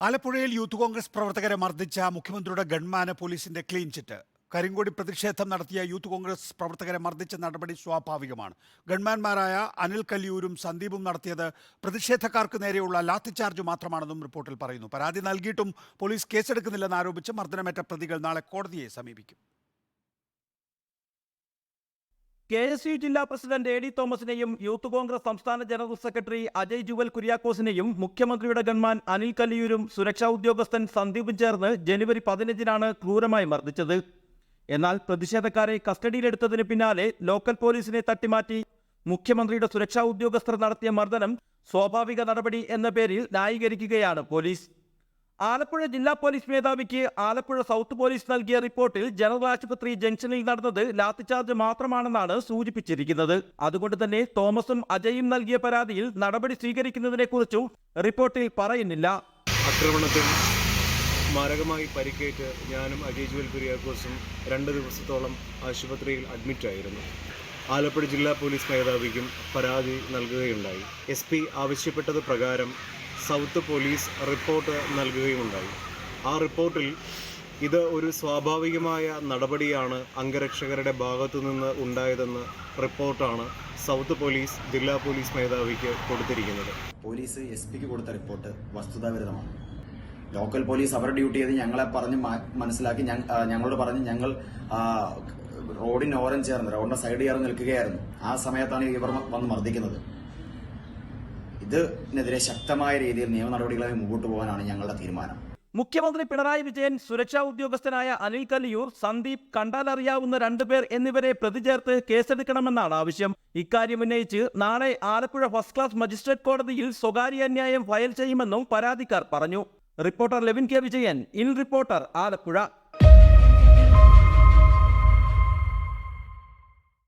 ആലപ്പുഴയിൽ യൂത്ത് കോൺഗ്രസ് പ്രവർത്തകരെ മർദ്ദിച്ച മുഖ്യമന്ത്രിയുടെ ഗൺമാന് പോലീസിന്റെ ക്ലീൻ ചിറ്റ്. കരിങ്കോടി പ്രതിഷേധം നടത്തിയ യൂത്ത് കോൺഗ്രസ് പ്രവർത്തകരെ മർദ്ദിച്ച നടപടി സ്വാഭാവികമാണ്. ഗൺമാൻമാരായ അനിൽ കല്ലിയൂരും സന്ദീപും നടത്തിയത് പ്രതിഷേധക്കാർക്ക് നേരെയുള്ള ലാത്തിച്ചാർജ് മാത്രമാണെന്നും റിപ്പോർട്ടിൽ പറയുന്നു. പരാതി നൽകിയിട്ടും പോലീസ് കേസെടുക്കുന്നില്ലെന്ന് ആരോപിച്ച് മർദ്ദനമേറ്റ പ്രതികൾ നാളെ കോടതിയെ സമീപിക്കും. KSU ജില്ലാ പ്രസിഡന്റ് AD തോമസിനെയും യൂത്ത് കോൺഗ്രസ് സംസ്ഥാന ജനറൽ സെക്രട്ടറി അജയ് ജുവൽ കുര്യാക്കോസിനെയും മുഖ്യമന്ത്രിയുടെ ഗൺമാൻ അനിൽ കല്ലിയൂരും സുരക്ഷാ ഉദ്യോഗസ്ഥൻ സന്ദീപും ചേർന്ന് ജനുവരി 15-നാണ് ക്രൂരമായി മർദ്ദിച്ചത്. എന്നാൽ പ്രതിഷേധക്കാരെ കസ്റ്റഡിയിലെടുത്തതിന് പിന്നാലെ ലോക്കൽ പോലീസിനെ തട്ടിമാറ്റി മുഖ്യമന്ത്രിയുടെ സുരക്ഷാ ഉദ്യോഗസ്ഥർ നടത്തിയ മർദ്ദനം സ്വാഭാവിക നടപടി എന്ന പേരിൽ ന്യായീകരിക്കുകയാണ് പോലീസ്. ആലപ്പുഴ ജില്ലാ പോലീസ് മേധാവിക്ക് ആലപ്പുഴ സൗത്ത് പോലീസ് നൽകിയ റിപ്പോർട്ടിൽ ജനറൽ ആശുപത്രി ജംഗ്ഷനിൽ നടന്നത് ലാത്തിച്ചാർജ് മാത്രമാണെന്നാണ് സൂചിപ്പിച്ചിരിക്കുന്നത്. അതുകൊണ്ട് തന്നെ തോമസും അജയും നൽകിയ പരാതിയിൽ നടപടി സ്വീകരിക്കുന്നതിനെക്കുറിച്ചും റിപ്പോർട്ടിൽ പറയുന്നില്ല. ആക്രമണത്തിൽ മാരകമായി പരിക്കേറ്റ് ഞാനും അജയ് ജുവൽ കുര്യാക്കോസും 2 ദിവസത്തോളം ആശുപത്രിയിൽ അഡ്മിറ്റായിരുന്നു. ആലപ്പുഴ ജില്ലാ പോലീസ് മേധാവിക്കും പരാതി നൽകുകയുണ്ടായി. SP ആവശ്യപ്പെട്ടത് പ്രകാരം സൗത്ത് പോലീസ് റിപ്പോർട്ട് നൽകുകയുമുണ്ടായി. ആ റിപ്പോർട്ടിൽ ഇത് ഒരു സ്വാഭാവികമായ നടപടിയാണ് അംഗരക്ഷകരുടെ ഭാഗത്തുനിന്ന് ഉണ്ടായതെന്ന് റിപ്പോർട്ടാണ് സൗത്ത് പോലീസ് ജില്ലാ പോലീസ് മേധാവിക്ക് കൊടുത്തിരിക്കുന്നത്. പോലീസ് SP കൊടുത്ത റിപ്പോർട്ട് വസ്തുതാവിരുദ്ധമാണ്. ലോക്കൽ പോലീസ് അവരുടെ ഡ്യൂട്ടി ചെയ്ത് ഞങ്ങളെ പറഞ്ഞ് മനസ്സിലാക്കി ഞങ്ങളോട് പറഞ്ഞ് ഞങ്ങൾ റോഡിന് ഓരം ചേർന്ന് റോഡിന്റെ സൈഡ് ചേർന്ന് നിൽക്കുകയായിരുന്നു. ആ സമയത്താണ് ഇവർ വന്ന് മർദ്ദിക്കുന്നത്. ഇതിനെതിരെ ശക്തമായ രീതിയിൽ നിയമ നടപടികളുമായി മുമ്പോട്ട് പോകാനാണ് ഞങ്ങളുടെ തീരുമാനം. മുഖ്യമന്ത്രി പിണറായി വിജയൻ, സുരക്ഷാ ഉദ്യോഗസ്ഥനായ അനിൽ കല്ലിയൂർ, സന്ദീപ്, കണ്ടാലറിയാവുന്ന 2 പേർ എന്നിവരെ പ്രതി ചേർത്ത് കേസെടുക്കണമെന്നാണ് ആവശ്യം. ഇക്കാര്യം ഉന്നയിച്ച് നാളെ ആലപ്പുഴ ഫസ്റ്റ് ക്ലാസ് മജിസ്ട്രേറ്റ് കോടതിയിൽ സ്വകാര്യ അന്യായം ഫയൽ ചെയ്യുമെന്നും പരാതിക്കാർ പറഞ്ഞു. Reporter Levin K. Vijayan, in reporter, Alappuzha.